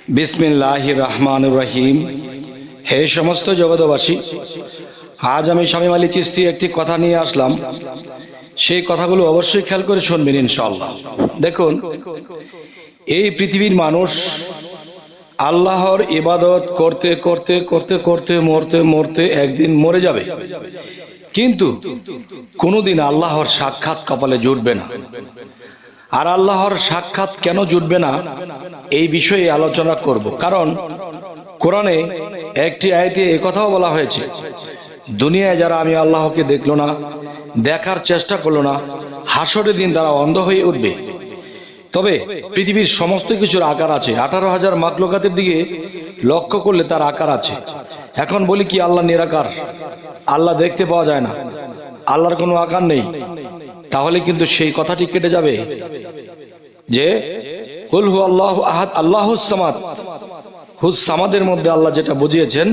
বিসমিল্লাহির রহমানির রহিম। হে সমস্ত জগৎবাসী, আজ আমি শামীম আলী চিশতি একটি কথা নিয়ে আসলাম। সেই কথাগুলো অবশ্যই খেয়াল করে শুনবেন ইনশাআল্লাহ। দেখুন, এই পৃথিবীর মানুষ আল্লাহর ইবাদত করতে করতে করতে করতে মরতে মরতে একদিন মরে যাবে, কিন্তু কোনোদিন আল্লাহর সাক্ষাৎ কপালে জুটবে না। আর আল্লাহর সাক্ষাৎ কেন জুটবে না, এই বিষয়ে আলোচনা করব। কারণ কোরআনে একটি আয়াতে এই কথাও বলা হয়েছে, দুনিয়ায় যারা আমি আল্লাহকে দেখলো না, দেখার চেষ্টা করলো না, হাসরের দিন তারা অন্ধ হয়ে উঠবে। তবে পৃথিবীর সমস্ত কিছুর আকার আছে, 18,000 মাখলুকাতের দিকে লক্ষ্য করলে তার আকার আছে। এখন বলি কি আল্লাহ নিরাকার, আল্লাহ দেখতে পাওয়া যায় না, আল্লাহর কোনো আকার নেই, তাহলে কিন্তু সেই কথাটি কেটে যাবে যে কুল হু আল্লাহু আহাদ আল্লাহুস সামাদ। হুস সামাদের মধ্যে আল্লাহ যেটা বুঝিয়েছেন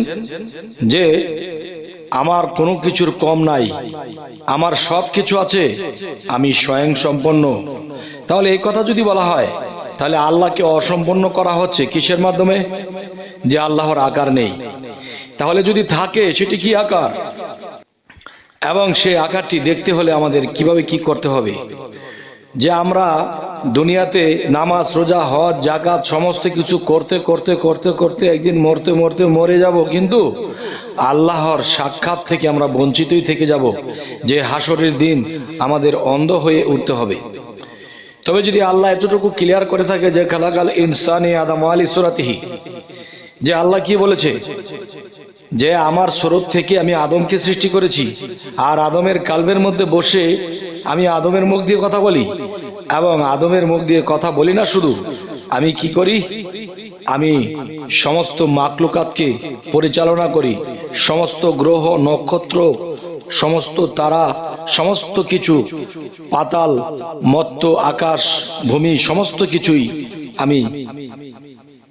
যে আমার কোনো কিছুর কম নাই, আমার সব কিছু আছে, আমি স্বয়ং সম্পন্ন। তাহলে এই কথা যদি বলা হয়, তাহলে আল্লাহকে অসম্পন্ন করা হচ্ছে কিসের মাধ্যমে? যে আল্লাহর আকার নেই। তাহলে যদি থাকে সেটি কি আকার, এবং সেই আকারটি দেখতে হলে আমাদের কিভাবে কি করতে হবে? যে আমরা দুনিয়াতে নামাজ, রোজা, হজ, যাকাত সমস্ত কিছু করতে করতে করতে করতে একদিন মরতে মরতে মরে যাব, কিন্তু আল্লাহর সাক্ষাৎ থেকে আমরা বঞ্চিতই থেকে যাব, যে হাসরের দিন আমাদের অন্ধ হয়ে উঠতে হবে। তবে যদি আল্লাহ এতটুকু ক্লিয়ার করে থাকে যে খালাকাল ইনসানি আদম আলী সুরাতিহি, যে আল্লাহ কি বলেছে যে আমার স্বরূপ থেকে আমি আদমকে সৃষ্টি করেছি, আর আদমের কালবের মধ্যে বসে আমি আদমের মুখ দিয়ে কথা বলি, এবং আদমের মুখ দিয়ে কথা বলি না শুধু, আমি কি করি, আমি সমস্ত মাখলুকাতকে পরিচালনা করি, সমস্ত গ্রহ নক্ষত্র, সমস্ত তারা, সমস্ত কিছু, পাতাল মত্ত, আকাশ ভূমি, সমস্ত কিছুই আমি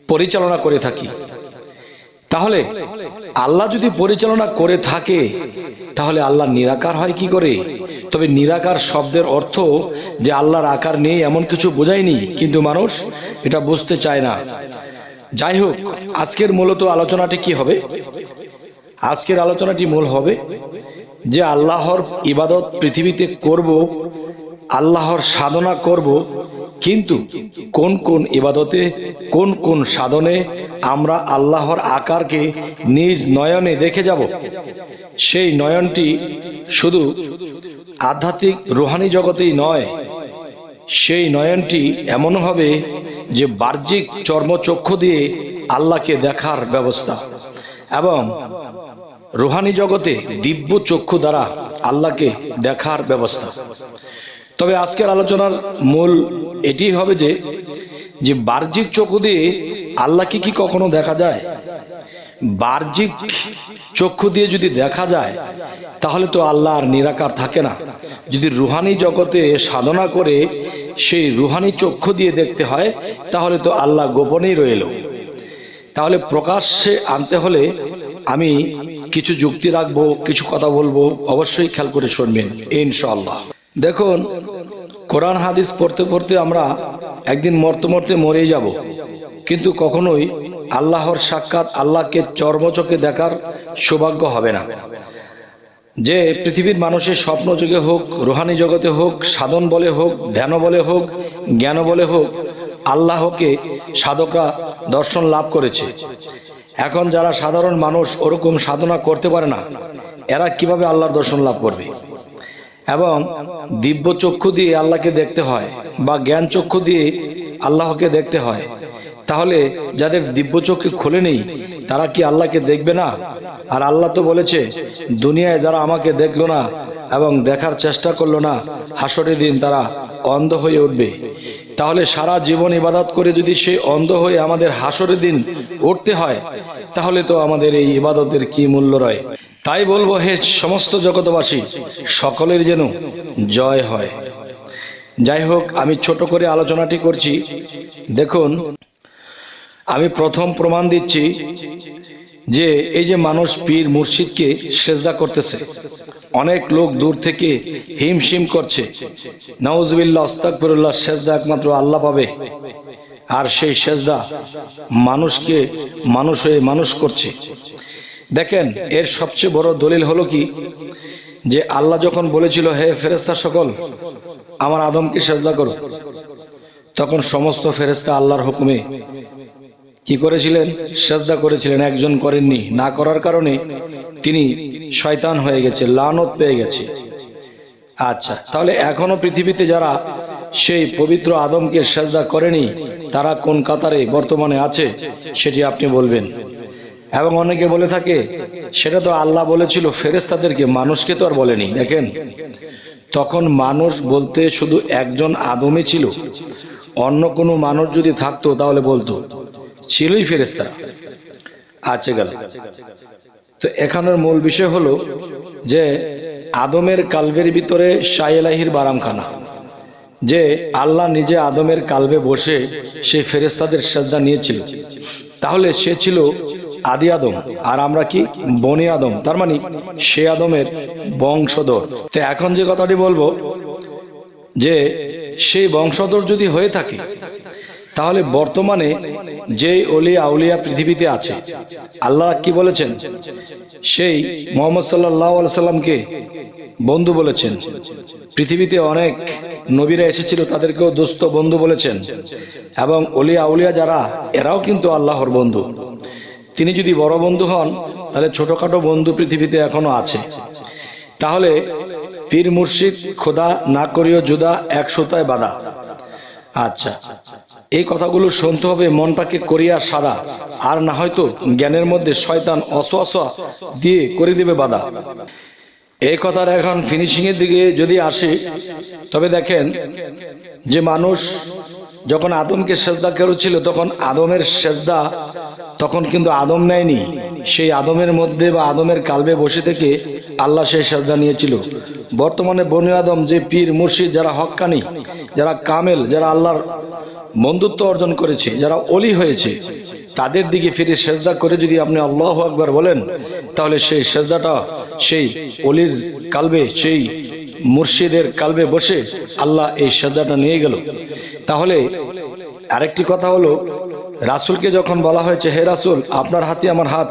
পরিচালনা করে থাকি। তাহলে আল্লাহ যদি পরিচালনা করে থাকে, তাহলে আল্লাহ নিরাকার হয় কি করে? তবে নিরাকার শব্দের অর্থ যে আল্লাহর আকার নেই এমন কিছু বোঝায়নি, কিন্তু মানুষ এটা বুঝতে চায় না। যাই হোক, আজকের মূলত আলোচনাটি কি হবে? আজকের আলোচনাটি মূল হবে যে আল্লাহর ইবাদত পৃথিবীতে করব, আল্লাহর সাধনা করব, কিন্তু কোন কোন ইবাদতে, কোন কোন সাধনে আমরা আল্লাহর আকারকে নিজ নয়নে দেখে যাব। সেই নয়নটি শুধু আধ্যাত্মিক রুহানি জগতেই নয়, সেই নয়নটি এমন হবে যে বাহ্যিক চর্মচক্ষু দিয়ে আল্লাহকে দেখার ব্যবস্থা, এবং রুহানি জগতে দিব্য চক্ষু দ্বারা আল্লাহকে দেখার ব্যবস্থা। তবে আজকের আলোচনার মূল এটি হবে যে বাহ্যিক চক্ষু দিয়ে আল্লাহকে কি কখনো দেখা যায়? বাহ্যিক চক্ষু দিয়ে যদি দেখা যায়, তাহলে তো আল্লাহ আর নিরাকার থাকে না। যদি রুহানি জগতে সাধনা করে সেই রুহানি চক্ষু দিয়ে দেখতে হয়, তাহলে তো আল্লাহ গোপনেই রইল। তাহলে প্রকাশ্যে আনতে হলে আমি কিছু যুক্তি রাখবো, কিছু কথা বলবো, অবশ্যই খেয়াল করে শুনবেন ইনশাআল্লাহ। দেখুন, কোরআন হাদিস পড়তে পড়তে আমরা একদিন মরতে মরতে মরেই যাব, কিন্তু কখনোই আল্লাহর সাক্ষাৎ, আল্লাহকে চর্মচোখে দেখার সৌভাগ্য হবে না। যে পৃথিবীর মানুষের স্বপ্ন যুগে হোক, রুহানি জগতে হোক, সাধন বলে হোক, ধ্যান বলে হোক, জ্ঞান বলে হোক, আল্লাহকে সাধকরা দর্শন লাভ করেছে। এখন যারা সাধারণ মানুষ ওরকম সাধনা করতে পারে না, এরা কিভাবে আল্লাহর দর্শন লাভ করবে? এবং দিব্য চক্ষু দিয়ে আল্লাহকে দেখতে হয়, বা জ্ঞান চক্ষু দিয়ে আল্লাহকে দেখতে হয়। তাহলে যাদের দিব্য চক্ষু খুলে নেই, তারা কি আল্লাহকে দেখবে না? আর আল্লাহ তো বলেছে, দুনিয়ায় যারা আমাকে দেখলো না এবং দেখার চেষ্টা করলো না, হাসরের দিন তারা অন্ধ হয়ে উঠবে। তাহলে সারা জীবন ইবাদত করে যদি সেই অন্ধ হয়ে আমাদের হাসরের দিন উঠতে হয়, তাহলে তো আমাদের এই ইবাদতের কি মূল্য রয়? তাই বলবো, হে সমস্ত জগৎবাসী, সকলের যেন জয় হয়। যাই হোক, আমি ছোট করে আলোচনাটি করছি। দেখুন, আমি প্রথম প্রমাণ দিচ্ছি যে এই যে মানুষ পীর মুর্শিদকে সেজদা করতেছে, অনেক লোক দূর থেকে হিমশিম করছে, নাউজুবিল্লাহ, আস্তাগফিরুল্লাহ, সেজদা একমাত্র আল্লাহ পাবে। আর সেই সেজদা মানুষকে মানুষ হয়ে মানুষ করছে। দেখেন, এর সবচেয়ে বড় দলিল হলো কি, যে আল্লাহ যখন বলেছিল হে ফেরেশতা সকল আমার আদমকে সেজদা করো, তখন সমস্ত ফেরেশতা আল্লাহর হুকুমে কি করেছিলেন? সেজদা করেছিলেন। একজন করেননি, না করার কারণে তিনি শয়তান হয়ে গেছে, লানত পেয়ে গেছে। আচ্ছা, তাহলে এখনো পৃথিবীতে যারা সেই পবিত্র আদমকে সেজদা করেনি, তারা কোন কাতারে বর্তমানে আছে সেটি আপনি বলবেন। এবং অনেকে বলে থাকে সেটা তো আল্লাহ বলেছিল ফেরেশতাদেরকে, মানুষকে তো আর বলেনি। দেখেন, তখন মানুষ বলতে শুধু একজন আদমই ছিল, অন্য কোনো মানুষ যদি থাকতো তাহলে বলতো, ছিলই ফেরেশতারা। আচ্ছা গেল। তো এখানের মূল বিষয় হলো যে আদমের কালবের ভিতরে শাইলাহির বারামখানা, যে আল্লাহ নিজে আদমের কালবে বসে সেই ফেরেশতাদের সেজদা নিয়েছিল। তাহলে সে ছিল আদি আদম, আর আমরা কি বনি আদম, তার মানে সে আদমের বংশধর। তো এখন যে কথাটি বলবো, যে সেই বংশধর যদি হয়ে থাকে, তাহলে বর্তমানে যে ওলিয়া আউলিয়া পৃথিবীতে আছে, আল্লাহ কি বলেছেন? সেই মুহাম্মদ সাল্লাল্লাহু আলাইহি সাল্লামকে বন্ধু বলেছেন। পৃথিবীতে অনেক নবীরা এসেছিল, তাদেরকেও দোস্ত বন্ধু বলেছেন। এবং ওলিয়া আউলিয়া যারা, এরাও কিন্তু আল্লাহর বন্ধু। তিনি যদি বড় বন্ধু হন, তাহলে ছোটখাটো বন্ধু পৃথিবীতে এখনো আছে। তাহলে পীর মুর্শিদ খোদা না করিও জুদা, এক সুতায় বাঁধা। আচ্ছা, এই কথাগুলো শুনতে হবে, মনটাকে করিয়া সাদা, আর না হয়তো জ্ঞানের মধ্যে শয়তান অসওয়াসা দিয়ে করে দেবে বাধা। এই কথার এখন ফিনিশিং এর দিকে যদি আসে, তবে দেখেন যে মানুষ যখন আদমকে সেজদা করেছিল, তখন আদমের সেজদা তখন কিন্তু আদম নেয়নি, সেই আদমের মধ্যে বা আদমের কালবে বসে থেকে আল্লাহ সেই সেজদা নিয়েছিল। বর্তমানে বনি আদম যে পীর মুর্শিদ যারা হক্কানি, যারা কামেল, যারা আল্লাহর বন্ধুত্ব অর্জন করেছে, যারা ওলি হয়েছে, তাদের দিকে ফিরে সেজদা করে যদি আপনি আল্লাহু আকবার বলেন, তাহলে সেই সেজদাটা সেই ওলির কালবে, সেই মুর্শিদের কালবে বসে আল্লাহ এই সেজদাটা নিয়ে গেল। তাহলে আরেকটি কথা হলো, রাসূলকে যখন বলা হয়েছে হে রাসূল আপনার হাতে আমার হাত,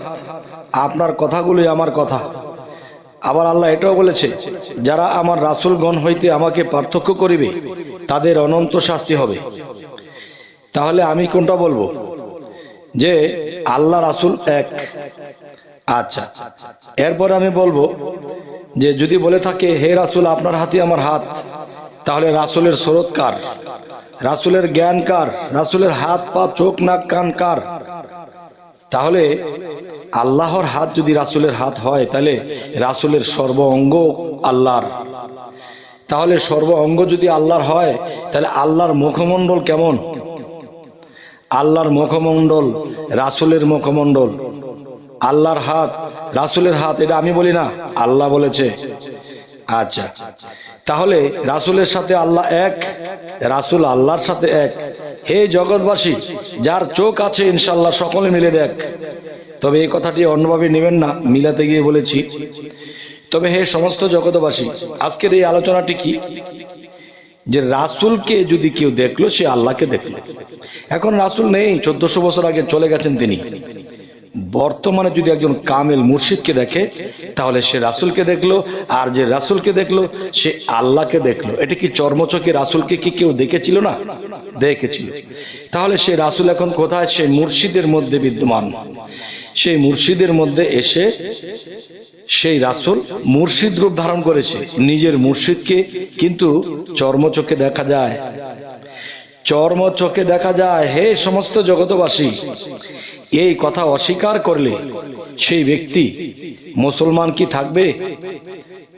আপনার কথাগুলোই আমার কথা, আবার আল্লাহ এটাও বলেছে যারা আমার রাসূলগণ হইতে আমাকে পার্থক্য করিবে তাদের অনন্ত শাস্তি হবে। তাহলে আমি কোনটা বলবো? যে আল্লাহ রাসূল এক। আচ্ছা, এরপর আমি বলবো যে যদি বলে থাকে হে রাসূল আপনার হাতে আমার হাত, তাহলে রাসূলের সুরত কার, রাসূলের জ্ঞান কার, রাসূলের হাত পা চোখ নাক কান কার? তাহলে আল্লাহর হাত যদি রাসূলের হাত হয়, তাহলে রাসূলের সর্ব অঙ্গ আল্লাহর। তাহলে সর্ব অঙ্গ যদি আল্লাহর হয়, তাহলে আল্লাহর মুখমণ্ডল কেমন? আল্লাহর মুখমণ্ডল রাসূলের মুখমণ্ডল। আল্লাহর হাত রাসূলের হাত, এটা আমি বলি না, আল্লাহ বলেছে। আচ্ছা, তাহলে রাসূলের সাথে আল্লাহ এক, রাসূল আল্লাহর সাথে এক। হে জগৎবাসী, যার চোখ আছে ইনশাআল্লাহ সকলে মিলে দেখ। তবে এই কথাটি অন্যভাবে নেবেন না, মিলাতে গিয়ে বলেছি। তবে হে সমস্ত জগৎবাসী, আজকের এই আলোচনাটি কি, যে রাসূলকে যদি কেউ দেখলো সে আল্লাহকে দেখলো। এখন রাসূল নেই, 1400 বছর আগে চলে গেছেন তিনি। বর্তমানে যদি একজন কামেল মুর্শিদকে দেখে, তাহলে সে রাসূলকে দেখলো, আর যে রাসূলকে দেখলো সে আল্লাহকে দেখলো। এটা কি চর্মচোখে রাসূলকে কি কেউ দেখেছিল না? দেখেছিল। তাহলে সে রাসূল এখন কোথায়? সেই মুর্শিদের মধ্যে বিদ্যমান। সেই মুর্শিদের মধ্যে এসে সেই রাসূল মুর্শিদ রূপ ধারণ করেছে, নিজের মুর্শিদকে কিন্তু চর্মচোখে দেখা যায়, চর্ম চোখে দেখা যায়। হে সমস্ত জগতবাসী, এই কথা অস্বীকার করলে সেই ব্যক্তি মুসলমান কি থাকবে?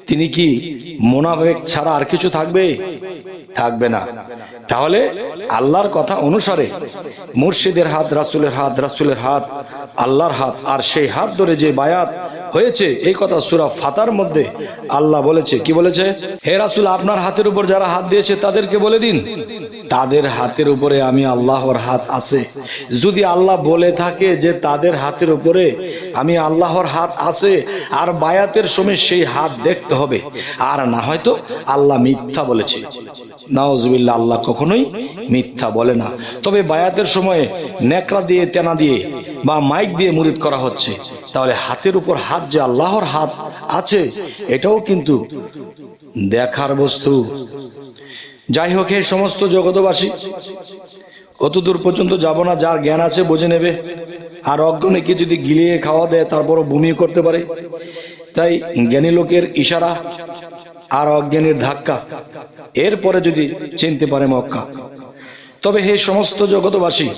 তিনি কি মুনাফিক ছাড়া আর কিছু থাকবে? থাকবে না। তাহলে আল্লাহর কথা অনুসারে মুর্শিদের হাত রাসূলের হাত, রাসূলের হাত আল্লাহর হাত, আর সেই হাত ধরে যে বায়াত হয়েছে, এই কথা সূরা ফাতার মধ্যে আল্লাহ বলেছে। কি বলেছে? হে রাসূল আপনার হাতের উপর যারা হাত দিয়েছে তাদেরকে বলে দিন তাদের হাতের উপরে আমি আল্লাহর হাত আছে। যদি আল্লাহ বলে থাকে যে তাদের হাতের উপরে আমি আল্লাহর হাত আছে, আর বায়াতের সময় সেই হাত দেখতে হবে, আর না হয়তো আল্লাহ মিথ্যা বলেছে। নাউজুবিল্লাহ, আল্লাহ কখনোই মিথ্যা বলে না। তবে বায়াতের সময় নেকড়া দিয়ে, তেনা দিয়ে বা মাইক দিয়ে মুরিদ করা হচ্ছে, তাহলে হাতের উপর হাত যে আল্লাহর হাত আছে এটাও কিন্তু দেখার বস্তু। যাই হোক, এই সমস্ত জগতবাসী, অতদূর পর্যন্ত যাব না। যার জ্ঞান আছে বুঝে নেবে, আর অজ্ঞানীকে যদি গিলিয়ে খাওয়া দেয় তারপরও বমি করতে পারে। তাই জ্ঞানী লোকের ইশারা আর অজ্ঞানীর ধাক্কা, এরপরে যদি চিনতে পারে মক্কা। তবে হে সমস্ত জগতবাসী,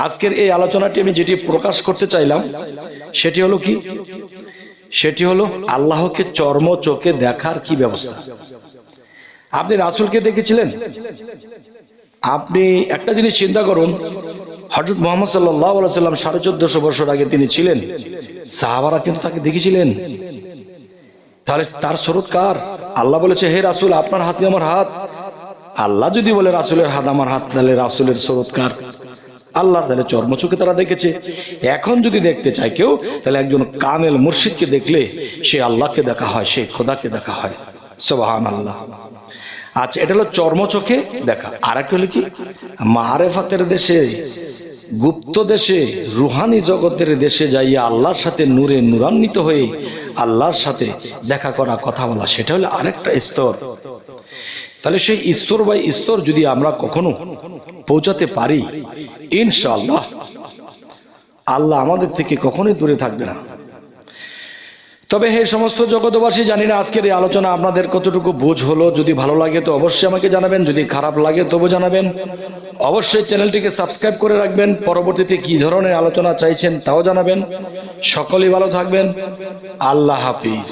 আজকের এই আলোচনাটি আমি যেটি প্রকাশ করতে চাইলাম সেটি হলো কি? সেটি হলো আল্লাহকে চর্ম চোখে দেখার কি ব্যবস্থা। আপনি রাসূলকে দেখেছিলেন? আপনি একটা জিনিস চিন্তা করুন, হযরত মুহাম্মদ সাল্লাল্লাহু আলাইহি সাল্লাম 1450 বছর আগে তিনি ছিলেন, সাহাবারা কিন্তু তাকে দেখেছিলেন। তাহলে তার সুরত কার? আল্লাহ বলেছে হে রাসূল আপনার হাতে আমার হাত। আল্লাহ যদি বলে রাসূলের হাত আমার হাত, তাহলে রাসূলের সুরত কার? আল্লাহ। তাহলে চর্মচোখে তারা দেখেছে। এখন যদি দেখতে চায় কেউ, তাহলে একজন কামেল মুর্শিদকে দেখলে সে আল্লাহকে দেখা হয়, সে খোদাকে দেখা হয়। সুবহানাল্লাহ। আচ্ছা, এটা হলো চর্মচোখে দেখা। আর একটা হলো কি? মারেফাতের দেশে, গুপ্ত দেশে, রুহানি জগতের দেশে যাইয়া আল্লাহর সাথে নূরে নূরান্বিত হয়ে আল্লাহর সাথে দেখা করা, কথা বলা, সেটা হলো আরেকটা স্তর। তাহলে সেই স্তর বাই স্তর যদি আমরা কখনো পৌঁছাতে পারি, ইনশাআল্লাহ আল্লাহ আমাদের থেকে কখনোই দূরে থাকবে না। তবে হে সমস্ত জগতবাসী, জানি না আজকের এই আলোচনা আপনাদের কতটুকু বোঝ হলো। যদি ভালো লাগে তো অবশ্যই আমাকে জানাবেন, যদি খারাপ লাগে তবু জানাবেন। অবশ্যই চ্যানেলটিকে সাবস্ক্রাইব করে রাখবেন, পরবর্তীতে কি ধরনের আলোচনা চাইছেন তাও জানাবেন। সকলেই ভালো থাকবেন। আল্লাহ হাফিজ।